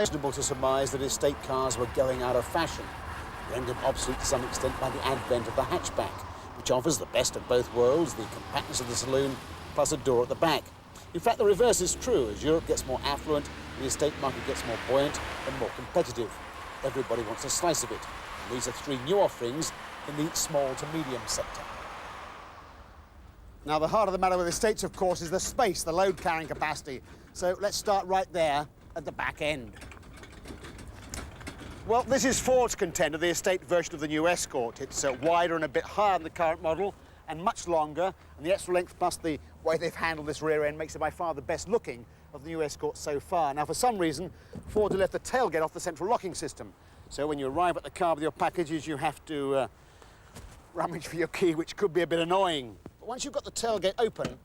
Reasonable to surmise that estate cars were going out of fashion, rendered obsolete to some extent by the advent of the hatchback, which offers the best of both worlds, the compactness of the saloon, plus a door at the back. In fact, the reverse is true. As Europe gets more affluent, the estate market gets more buoyant and more competitive. Everybody wants a slice of it. And these are three new offerings in the small to medium sector. Now, the heart of the matter with estates, of course, is the space, the load carrying capacity. So let's start right there at the back end. Well, this is Ford's contender, the estate version of the new Escort. It's wider and a bit higher than the current model and much longer, and the extra length plus the way they've handled this rear end makes it by far the best looking of the new Escort so far. Now, for some reason, Ford have left the tailgate off the central locking system. So when you arrive at the car with your packages, you have to rummage for your key, which could be a bit annoying. But once you've got the tailgate open,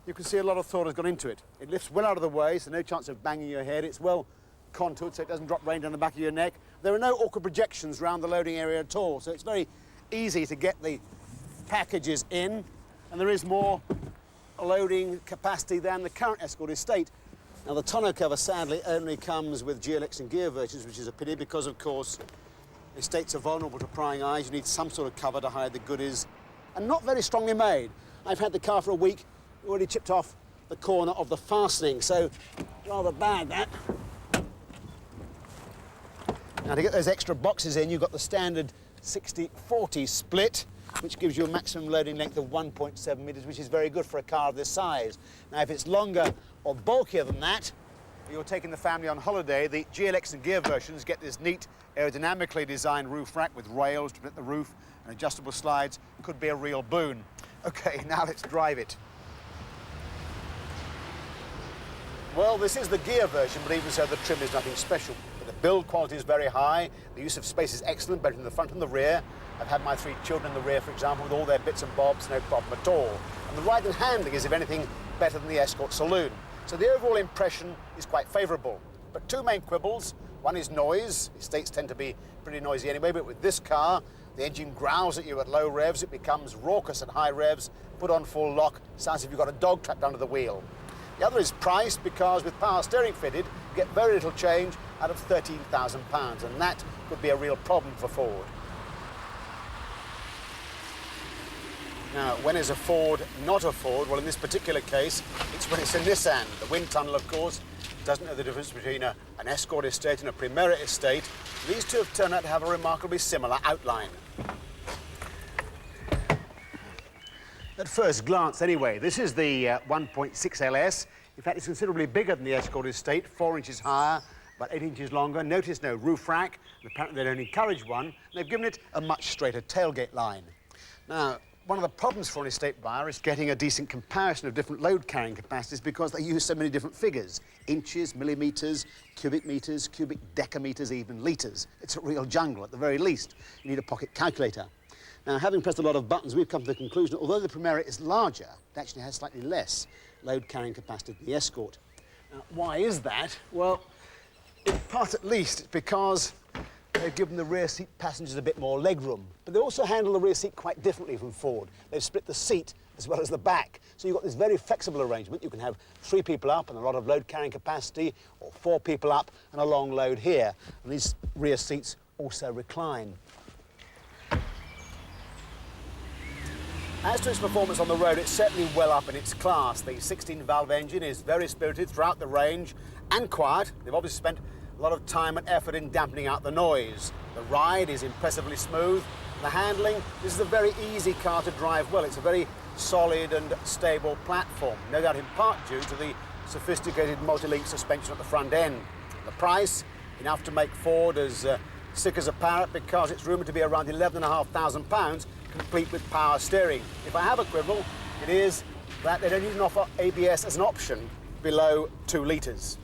you can see a lot of thought has gone into it. It lifts well out of the way, so no chance of banging your head. It's well contoured, so it doesn't drop rain down the back of your neck. There are no awkward projections around the loading area at all, so it's very easy to get the packages in, and there is more loading capacity than the current Escort estate. Now, the tonneau cover, sadly, only comes with GLX and gear versions, which is a pity because, of course, estates are vulnerable to prying eyes. You need some sort of cover to hide the goodies, and not very strongly made. I've had the car for a week, already chipped off the corner of the fastening, so rather bad, that. Now, to get those extra boxes in, you've got the standard 60-40 split, which gives you a maximum loading length of 1.7 metres, which is very good for a car of this size. Now, if it's longer or bulkier than that, you're taking the family on holiday, the GLX and gear versions get this neat, aerodynamically designed roof rack with rails to protect the roof and adjustable slides. Could be a real boon. OK, now let's drive it. Well, this is the gear version, but even so, the trim is nothing special. But the build quality is very high, the use of space is excellent, both in the front and the rear. I've had my 3 children in the rear, for example, with all their bits and bobs, no problem at all. And the ride and handling is, if anything, better than the Escort saloon. So the overall impression is quite favourable. But 2 main quibbles. One is noise. Estates tend to be pretty noisy anyway, but with this car, the engine growls at you at low revs, it becomes raucous at high revs, put on full lock, sounds as if you've got a dog trapped under the wheel. The other is price, because with power steering fitted, you get very little change out of £13,000, and that could be a real problem for Ford. Now, when is a Ford not a Ford? Well, in this particular case, it's when it's a Nissan. The wind tunnel, of course, doesn't know the difference between an Escort estate and a Primera estate. These two have turned out to have a remarkably similar outline. At first glance, anyway, this is the 1.6 LS. In fact, it's considerably bigger than the Escort estate, 4 inches higher, about 8 inches longer. Notice no roof rack, and apparently they don't encourage one. They've given it a much straighter tailgate line. Now, one of the problems for an estate buyer is getting a decent comparison of different load-carrying capacities because they use so many different figures. Inches, millimetres, cubic metres, cubic decameters, even litres. It's a real jungle, at the very least. You need a pocket calculator. Now, having pressed a lot of buttons, we've come to the conclusion that although the Primera is larger, it actually has slightly less load-carrying capacity than the Escort. Now, why is that? Well, in part at least, it's because they've given the rear seat passengers a bit more legroom. But they also handle the rear seat quite differently from Ford. They've split the seat as well as the back. So you've got this very flexible arrangement. You can have 3 people up and a lot of load-carrying capacity, or 4 people up and a long load here. And these rear seats also recline. As to its performance on the road, it's certainly well up in its class. The 16-valve engine is very spirited throughout the range and quiet. They've obviously spent a lot of time and effort in dampening out the noise. The ride is impressively smooth. The handling, this is a very easy car to drive well. It's a very solid and stable platform, no doubt in part due to the sophisticated multi-link suspension at the front end. The price, enough to make Ford as sick as a parrot, because it's rumoured to be around £11,500, complete with power steering. If I have a quibble, it is that they don't even offer ABS as an option below 2 litres.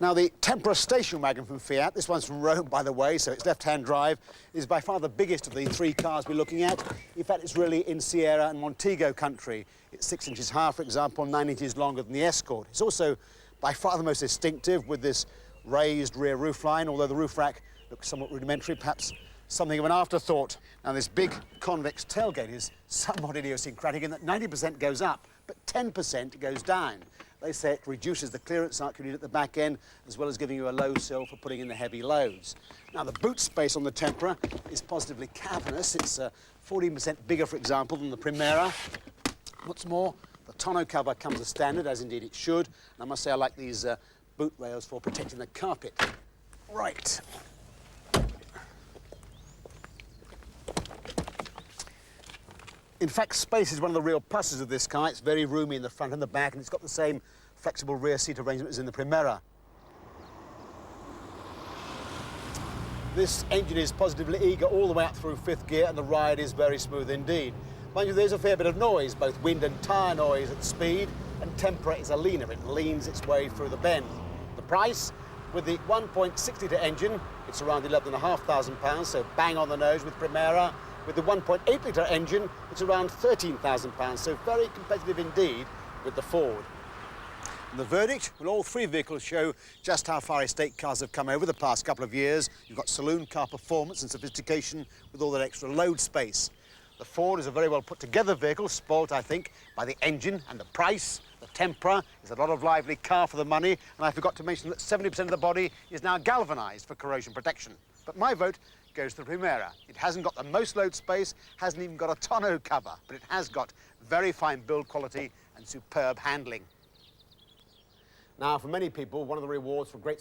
Now, the Tempra station wagon from Fiat, this one's from Rome, by the way, so it's left-hand drive, is by far the biggest of the 3 cars we're looking at. In fact, it's really in Sierra and Montego country. It's 6 inches higher, for example, 9 inches longer than the Escort. It's also by far the most distinctive, with this raised rear roofline, although the roof rack looks somewhat rudimentary, perhaps something of an afterthought. Now, this big convex tailgate is somewhat idiosyncratic in that 90% goes up, but 10% goes down. They say it reduces the clearance arc you need at the back end, as well as giving you a low sill for putting in the heavy loads. Now, the boot space on the Tempra is positively cavernous. It's 14% bigger, for example, than the Primera. What's more, the tonneau cover comes as standard, as indeed it should. And I must say I like these boot rails for protecting the carpet. Right. In fact, space is one of the real pluses of this car. It's very roomy in the front and the back, and it's got the same flexible rear seat arrangement as in the Primera. This engine is positively eager all the way up through fifth gear, and the ride is very smooth indeed. Mind you, there's a fair bit of noise, both wind and tyre noise at speed, and Tempra is a leaner. It leans its way through the bend. The price? With the 1.6 litre engine, it's around £11,500, so bang on the nose with Primera. With the 1.8 litre engine, it's around £13,000, so very competitive indeed with the Ford. And the verdict? Well, all three vehicles show just how far estate cars have come over the past couple of years. You've got saloon car performance and sophistication with all that extra load space. The Ford is a very well put together vehicle, spoilt, I think, by the engine and the price. The Tempra is a lot of lively car for the money, and I forgot to mention that 70% of the body is now galvanised for corrosion protection. But my vote goes to the Primera. It hasn't got the most load space, hasn't even got a tonneau cover, but it has got very fine build quality and superb handling. Now, for many people, one of the rewards for great